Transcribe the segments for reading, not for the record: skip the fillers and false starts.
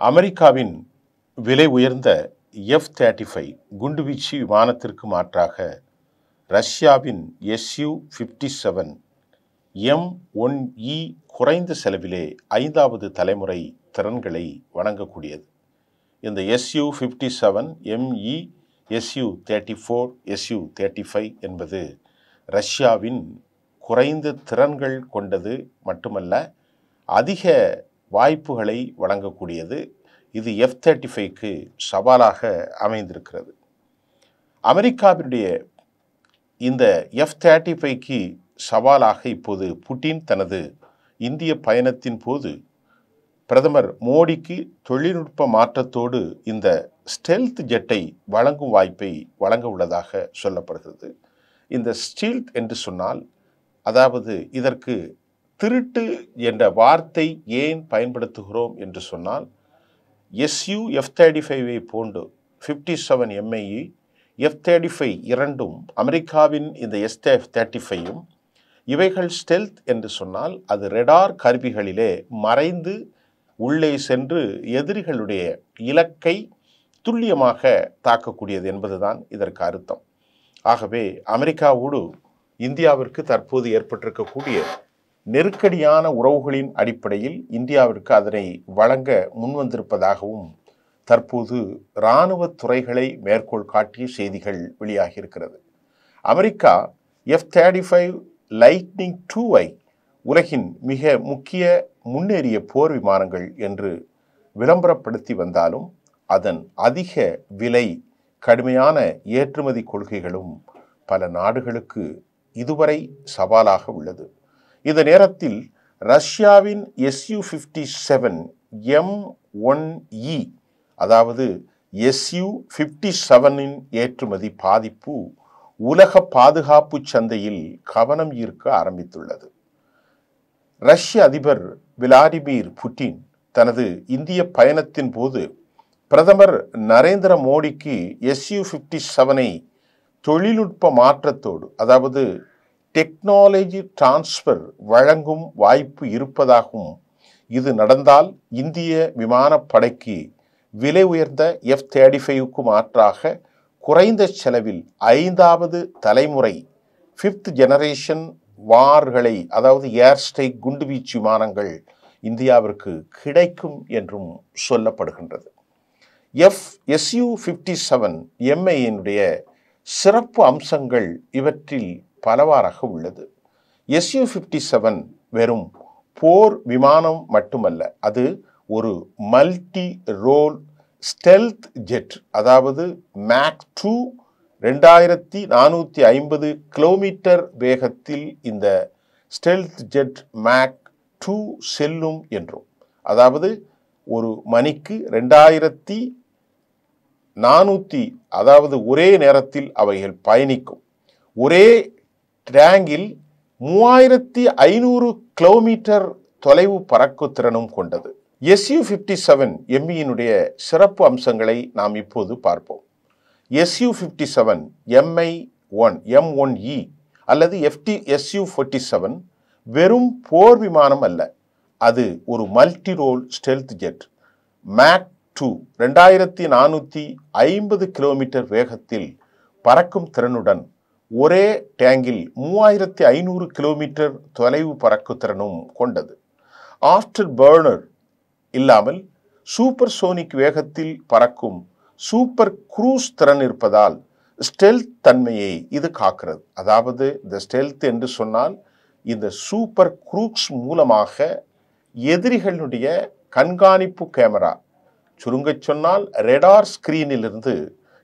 அமெரிக்காவின் விலை உயர்ந்த F-35 குண்டுவீச்சு விமானத்திற்கு மாற்றாக ரஷ்யாவின் Su-57 M1E குறைந்த செலவிலே 5வது தலைமுறை திறன்களை வழங்கக்கூடியது. இந்த Su-57 ME, Su-34, Su-35 என்பது ரஷ்யாவின் குறைந்த திறன்கள் கொண்டது மட்டுமல்ல, அதிக வாய்ப்புகளை வழங்கக்கூடியது. இது F-35க்கு சவாலாக அமைந்திருக்கிறது. அமெரிக்காவினுடைய இந்த F-35க்கு சவாலாக இப்போது புட்டின் தனது இந்திய பயணத்தின் போது பிரதமர் மோடிக்கு தொழில்நுட்ப மாற்றத்தோடு இந்த ஸ்டெல்த் ஜெட்டை வழங்கும் வாய்ப்பை வழங்க உள்ளதாக சொல்லப்படுகிறது. இந்த ஸ்டீல்த் என்று சொன்னால், அதாவது இதற்கு திருட்டு என்ற வார்த்தை ஏன் பயன்படுத்துகிறோம் என்று சொன்னால், Su-F-35 போன்று 57 MIE, F-35 இரண்டும் அமெரிக்காவின் இந்த F-35யும் இவைகள் ஸ்டெல்த் என்று சொன்னால் அது ரெடார் கருவிகளிலே மறைந்து உள்ளே சென்று எதிரிகளுடைய இலக்கை துல்லியமாக தாக்கக்கூடியது என்பதுதான் இதற்கு அர்த்தம். ஆகவே அமெரிக்காவோடு இந்தியாவிற்கு தற்போது ஏற்பட்டிருக்கக்கூடிய நெருக்கடியான உறவுகளின் அடிப்படையில் இந்தியாவிற்கு அதனை வழங்க முன்வந்திருப்பதாகவும் தற்போது இராணுவ துறைகளை மேற்கோள் காட்டிய செய்திகள் வெளியாகி இருக்கிறது. அமெரிக்கா F-35 லைட்னிங் 2ஐ உலகின் மிக முக்கிய முன்னேறிய போர் விமானங்கள் என்று விளம்பரப்படுத்தி வந்தாலும் அதன் அதிக விலை, கடுமையான ஏற்றுமதி கொள்கைகளும் பல நாடுகளுக்கு இதுவரை சவாலாக உள்ளது. இந்த நேரத்தில் ரஷ்யாவின் Su-57 M1E, அதாவது Su-57இன் ஏற்றுமதி பாதிப்பு உலக பாதுகாப்பு சந்தையில் கவனம் ஈர்க்க ஆரம்பித்துள்ளது. ரஷ்ய அதிபர் விளாடிமிர் புட்டின் தனது இந்திய பயணத்தின் போது பிரதமர் நரேந்திர மோடிக்கு Su-57ஐ தொழில்நுட்ப மாற்றத்தோடு, அதாவது டெக்னாலஜி டிரான்ஸ்ஃபர் வழங்கும் வாய்ப்பு இருப்பதாகவும், இது நடந்தால் இந்திய விமானப்படைக்கு விலை உயர்ந்த F-35க்கு மாற்றாக குறைந்த செலவில் 5வது தலைமுறை 5th ஜெனரேஷன் வார்களை, அதாவது ஏர்ஸ்ட்ரைக் குண்டுவீச்சு விமானங்கள் இந்தியாவிற்கு கிடைக்கும் என்றும் சொல்லப்படுகின்றது. Su-57 MIயினுடைய சிறப்பு அம்சங்கள் இவற்றில் பலவாறாக உள்ளது. Su-57 வெறும் போர் விமானம் மட்டுமல்ல, அது ஒரு மல்டி ரோல் ஸ்டெல்த் ஜெட், அதாவது மேக் 2 2450 கிலோமீட்டர் வேகத்தில் இந்த ஸ்டெல்த் ஜெட் மேக் 2 செல்லும் என்றும், அதாவது ஒரு மணிக்கு 2400, அதாவது ஒரே நேரத்தில் அவைகள் பயணிக்கும். ஒரே டேங்கில் 3500 கிலோமீட்டர் தொலைவு பறக்கும் திறனும் கொண்டது. Su-57 MIயினுடைய சிறப்பு அம்சங்களை நாம் இப்போது பார்ப்போம். Su-57 M1E அல்லது Su-47 வெறும் போர் விமானம் அல்ல, அது ஒரு multi role stealth jet. Mach 2 2450 kilometre வேகத்தில் பறக்கும் திறனுடன் ஒரே டேங்கில் 3500 கிலோமீட்டர் தொலைவு பறக்கும் திறனும் கொண்டது. ஆஃப்டர் பர்னர் இல்லாமல் சூப்பர் சோனிக் வேகத்தில் பறக்கும் சூப்பர் குரூஸ் திறன் இருப்பதால் ஸ்டெல்த் தன்மையை இது காக்கிறது. அதாவது இந்த ஸ்டெல்த் என்று சொன்னால் இந்த சூப்பர் குரூஸ் மூலமாக எதிரிகளுடைய கண்காணிப்பு கேமரா, சுருங்கச் சொன்னால் ரெடார் ஸ்கிரீனிலிருந்து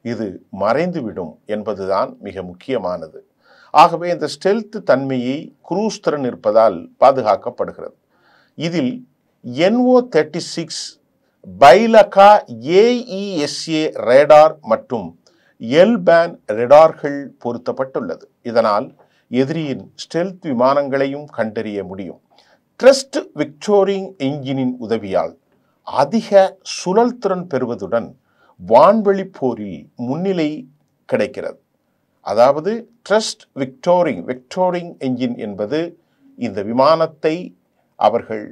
இது மறைந்துவிடும் என்பதுதான் மிக முக்கியமானது. ஆகவே இந்த ஸ்டெல்த் தன்மையை குரூஸ் திறன் இருப்பதால் பாதுகாக்கப்படுகிறது. இதில் NO-36 பைலகா AESA ரேடார் மற்றும் L-பேண்ட் ரேடார்கள் பொருத்தப்பட்டுள்ளது. இதனால் எதிரியின் ஸ்டெல்த் விமானங்களையும் கண்டறிய முடியும். ட்ரஸ்ட் விக்டோரிங் என்ஜினின் உதவியால் அதிக சுழல் திறன் பெறுவதுடன் வான்வெளி போரில் முன்னிலை கிடைக்கிறது. அதாவது ட்ரஸ்ட் விக்டோரிங் என்ஜின் என்பது இந்த விமானத்தை அவர்கள்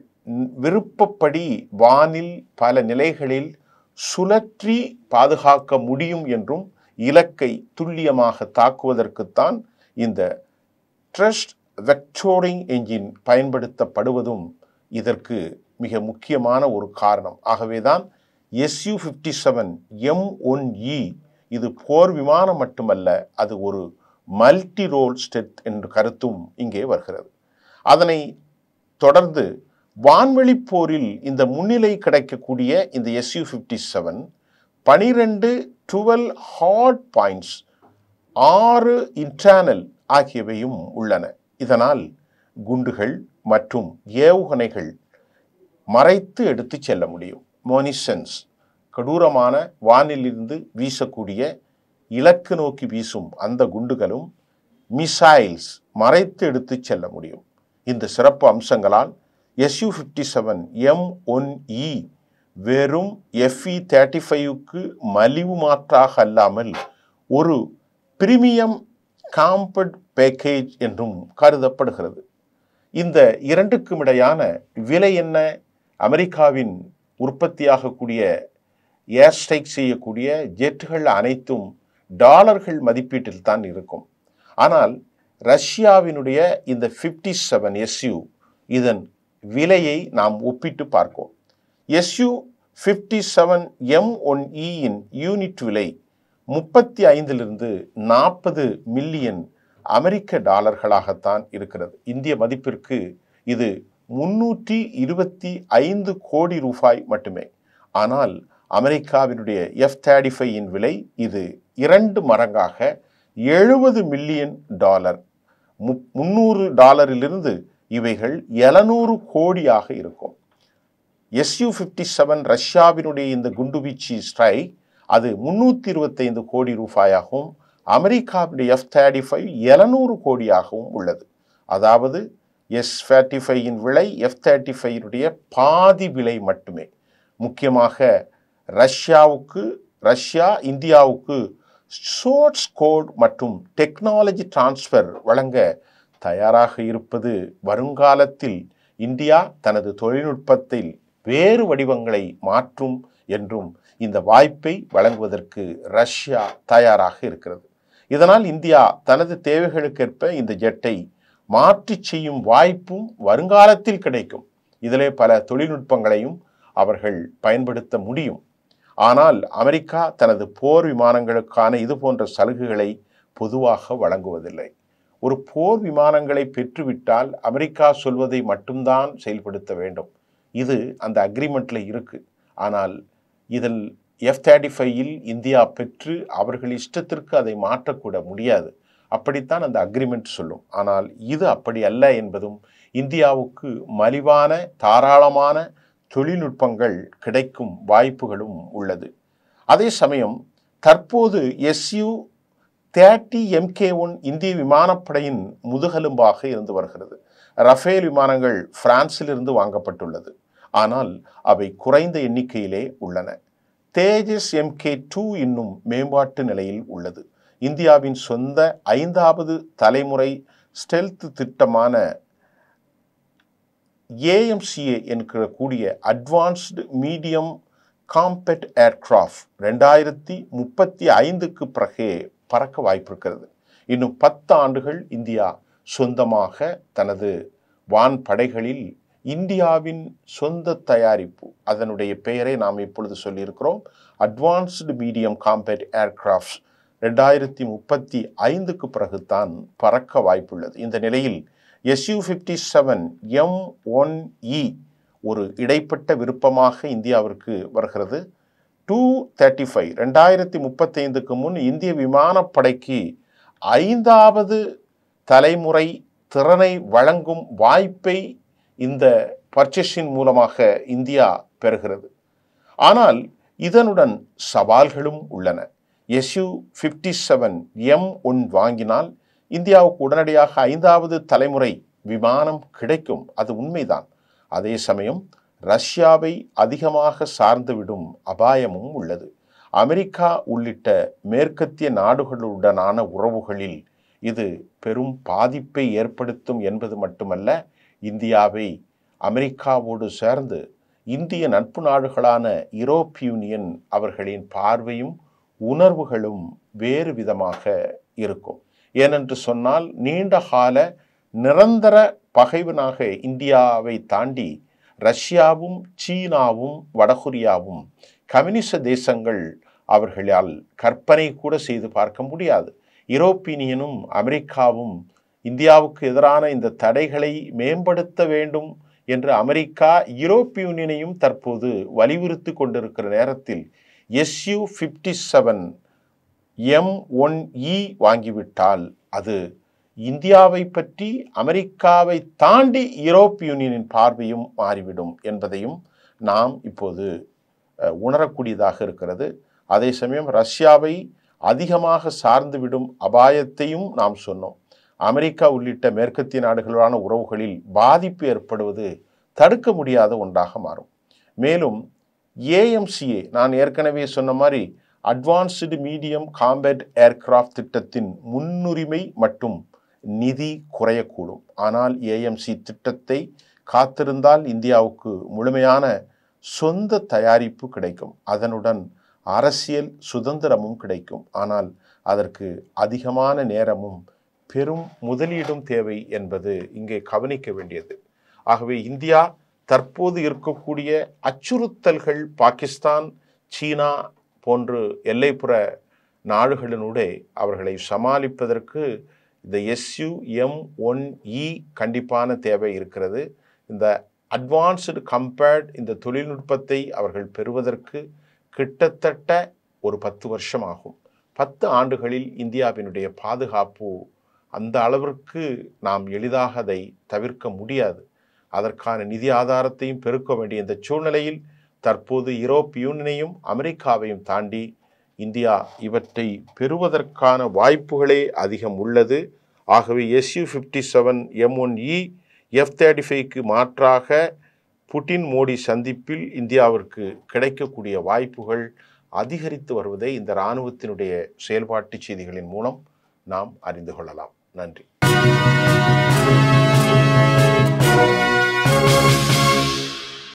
விருப்பப்படி வானில் பல நிலைகளில் சுழற்றி பாதுகாக்க முடியும் என்றும் இலக்கை துல்லியமாக தாக்குவதற்குத்தான் இந்த த்ரஸ்ட் வெக்டோரிங் என்ஜின் பயன்படுத்தப்படுவதும் இதற்கு மிக முக்கியமான ஒரு காரணம். ஆகவேதான் Su-57M1E இது போர் விமானம் மட்டுமல்ல, அது ஒரு மல்டி ரோல் ஸ்டெல்த் என்ற கருத்தும் இங்கே வருகிறது. அதனை தொடர்ந்து வான்வெளி போரில் இந்த முன்னிலை கிடைக்கக்கூடிய இந்த Su-57 12 ஹார்ட் பாயிண்ட்ஸ் 6 இன்டர்னல் ஆகியவையும் உள்ளன. இதனால் குண்டுகள் மற்றும் ஏவுகணைகள் மறைத்து எடுத்து செல்ல முடியும். மோனிசன்ஸ் கடூரமான வானிலிருந்து வீசக்கூடிய இலக்கு நோக்கி வீசும் அந்த குண்டுகளும் மிசைல்ஸ் மறைத்து எடுத்து செல்ல முடியும். இந்த சிறப்பு அம்சங்களால் Su-57M1E வெறும் Fe-35க்கு மலிவு மாற்றாக அல்லாமல் ஒரு பிரீமியம் காம்பட் பேக்கேஜ் என்றும் கருதப்படுகிறது. இந்த இரண்டுக்கும் இடையான விலை என்ன? அமெரிக்காவின் உற்பத்தியாகக்கூடிய ஏர் ஸ்ட்ரைக் செய்யக்கூடிய ஜெட்டுகள் அனைத்தும் டாலர்கள் மதிப்பீட்டில் தான் இருக்கும். ஆனால் ரஷ்யாவினுடைய இந்த 57 Su இதன் விலையை நாம் ஒப்பிட்டு பார்ப்போம். Su-57M1E இன் யூனிட் விலை 35 40 மில்லியன் அமெரிக்க டாலர்களாகத்தான் இருக்கிறது. இந்திய மதிப்பிற்கு இது 325 கோடி ரூபாய் மட்டுமே. ஆனால் அமெரிக்காவினுடைய F-35 விலை இது 2 மடங்காக 70 மில்லியன் டாலர். $300 இவைகள் 700 கோடியாக இருக்கும். Su-57 ரஷ்யாவினுடைய இந்த குண்டுவீச்சு ஸ்ட்ரைக் அது 325 கோடி ரூபாயாகவும் அமெரிக்காவுடைய F-35 700 கோடியாகவும் உள்ளது. அதாவது S-35 விலை F-35 பாதி விலை மட்டுமே. முக்கியமாக ரஷ்யா இந்தியாவுக்கு சோர்ஸ் கோட் மற்றும் டெக்னாலஜி டிரான்ஸ்ஃபர் வழங்க தயாராக இருப்பது வருங்காலத்தில் இந்தியா தனது தொழில்நுட்பத்தில் வேறு வடிவங்களை மாற்றும் என்றும் இந்த வாய்ப்பை வழங்குவதற்கு ரஷ்யா தயாராக இருக்கிறது. இதனால் இந்தியா தனது தேவைகளுக்கேற்ப இந்த ஜெட்டை மாற்றி செய்யும் வாய்ப்பும் வருங்காலத்தில் கிடைக்கும். இதிலே பல தொழில்நுட்பங்களையும் அவர்கள் பயன்படுத்த முடியும். ஆனால் அமெரிக்கா தனது போர் விமானங்களுக்கான இது போன்ற சலுகைகளை பொதுவாக வழங்குவதில்லை. ஒரு போர் விமானங்களை பெற்றுவிட்டால் அமெரிக்கா சொல்வதை மட்டும்தான் செயல்படுத்த வேண்டும். இது அந்த அக்ரிமெண்ட்ல இருக்கு. ஆனால் இதில் F-35 இந்தியா பெற்று அவர்கள் இஷ்டத்திற்கு அதை மாற்றக்கூட முடியாது. அப்படித்தான் அந்த அக்ரிமெண்ட் சொல்லும். ஆனால் இது அப்படி அல்ல என்பதும் இந்தியாவுக்கு மலிவான தாராளமான தொழில்நுட்பங்கள் கிடைக்கும் வாய்ப்புகளும் உள்ளது. அதே சமயம் தற்போது Su-30 Mk1 இந்திய விமானப்படையின் முதுகெலும்பாக இருந்து வருகிறது. ரஃபேல் விமானங்கள் பிரான்சிலிருந்து வாங்கப்பட்டுள்ளது. ஆனால் அவை குறைந்த எண்ணிக்கையிலே உள்ளன. தேஜஸ் Mk2 இன்னும் மேம்பாட்டு நிலையில் உள்ளது. இந்தியாவின் சொந்த 5வது தலைமுறை ஸ்டெல்த் திட்டமான AMCA என்கிற கூடிய அட்வான்ஸ்டு மீடியம் காம்பேக்ட் ஏர்கிராஃப்ட் 2035க்கு பிறகே பறக்க வாய்ப்பு இருக்கிறது. இன்னும் 10 ஆண்டுகள் இந்தியா சொந்தமாக தனது வான் படைகளில் இந்தியாவின் சொந்த தயாரிப்பு, அதனுடைய பெயரை நாம் இப்பொழுது சொல்லியிருக்கிறோம், அட்வான்ஸ்டு மீடியம் காம்பேக்ட் ஏர்கிராஃப்ட் 2035க்கு பிறகுதான் பறக்க வாய்ப்புள்ளது. இந்த நிலையில் Su-57M1E ஒரு இடைப்பட்ட விருப்பமாக இந்தியாவிற்கு வருகிறது. 2035க்கு முன் இந்திய விமானப்படைக்கு 5வது தலைமுறை திறனை வழங்கும் வாய்ப்பை இந்த பர்ச்சேஸின் மூலமாக இந்தியா பெறுகிறது. ஆனால் இதனுடன் சவால்களும் உள்ளன. Su-57M1 வாங்கினால் இந்தியாவுக்கு உடனடியாக 5வது தலைமுறை விமானம் கிடைக்கும். அது உண்மைதான். அதே சமயம் ரஷ்யாவை அதிகமாக சார்ந்துவிடும் அபாயமும் உள்ளது. அமெரிக்கா உள்ளிட்ட மேற்கத்திய நாடுகளுடனான உறவுகளில் இது பெரும் பாதிப்பை ஏற்படுத்தும் என்பது மட்டுமல்ல, இந்தியாவை அமெரிக்காவோடு சேர்ந்து இந்திய நட்பு நாடுகளான யூரோப்பிய யூனியன் அவர்களின் பார்வையும் உணர்வுகளும் வேறு விதமாக இருக்கும். ஏனென்று சொன்னால் நீண்ட கால நிரந்தர பகைவனாக இந்தியாவை தாண்டி ரஷ்யாவும் சீனாவும் வடகொரியாவும் கம்யூனிச தேசங்கள் அவர்களால் கற்பனை கூட செய்து பார்க்க முடியாது. யூரோப்பிய யூனியனும் அமெரிக்காவும் இந்தியாவுக்கு எதிரான இந்த தடைகளை மேம்படுத்த வேண்டும் என்று அமெரிக்கா யூரோப்பிய யூனியனையும் தற்போது வலியுறுத்தி கொண்டிருக்கிற நேரத்தில் Su-57 M1E வாங்கிவிட்டால் அது இந்தியாவை பற்றி அமெரிக்காவை தாண்டி யூரோப்பிய யூனியனின் பார்வையும் மாறிவிடும் என்பதையும் நாம் இப்போது உணரக்கூடியதாக இருக்கிறது. அதே சமயம் ரஷ்யாவை அதிகமாக சார்ந்துவிடும் அபாயத்தையும் நாம் சொன்னோம். அமெரிக்கா உள்ளிட்ட மேற்கத்திய நாடுகளான உறவுகளில் பாதிப்பு ஏற்படுவது தடுக்க முடியாத ஒன்றாக மாறும். மேலும் AMCA நான் ஏற்கனவே சொன்ன மாதிரி அட்வான்ஸ்டு மீடியம் காம்பேட் ஏர்கிராஃப்ட் திட்டத்தின் முன்னுரிமை மற்றும் நிதி குறையக்கூடும். ஆனால் AMC திட்டத்தை காத்திருந்தால் இந்தியாவுக்கு முழுமையான சொந்த தயாரிப்பு கிடைக்கும். அதனுடன் அரசியல் சுதந்திரமும் கிடைக்கும். ஆனால் அதற்கு அதிகமான நேரமும் பெரும் முதலீடும் தேவை என்பது இங்கே கவனிக்க வேண்டியது. ஆகவே இந்தியா தற்போது இருக்கக்கூடிய அச்சுறுத்தல்கள் பாகிஸ்தான், சீனா போன்று எல்லைப்புற நாடுகளினுடைய அவர்களை சமாளிப்பதற்கு இந்த Su-M1E கண்டிப்பான தேவை இருக்கிறது. இந்த அட்வான்ஸ்டு கம்பேர்ட் இந்த தொழில்நுட்பத்தை அவர்கள் பெறுவதற்கு கிட்டத்தட்ட ஒரு 10 வருஷம் ஆகும். 10 ஆண்டுகளில் இந்தியாவினுடைய பாதுகாப்பு அந்த அளவிற்கு நாம் எளிதாக அதை தவிர்க்க முடியாது. அதற்கான நிதி ஆதாரத்தையும் பெருக்க வேண்டிய இந்த சூழ்நிலையில் தற்போது யூரோப்பிய யூனியனையும் அமெரிக்காவையும் தாண்டி இந்தியா இவற்றை பெறுவதற்கான வாய்ப்புகளே அதிகம் உள்ளது. ஆகவே Su-57 M1E F-35க்கு மாற்றாக புட்டின் மோடி சந்திப்பில் இந்தியாவிற்கு கிடைக்கக்கூடிய வாய்ப்புகள் அதிகரித்து வருவதை இந்த இராணுவத்தினுடைய செயல்பாட்டு செய்திகளின் மூலம் நாம் அறிந்து கொள்ளலாம். நன்றி.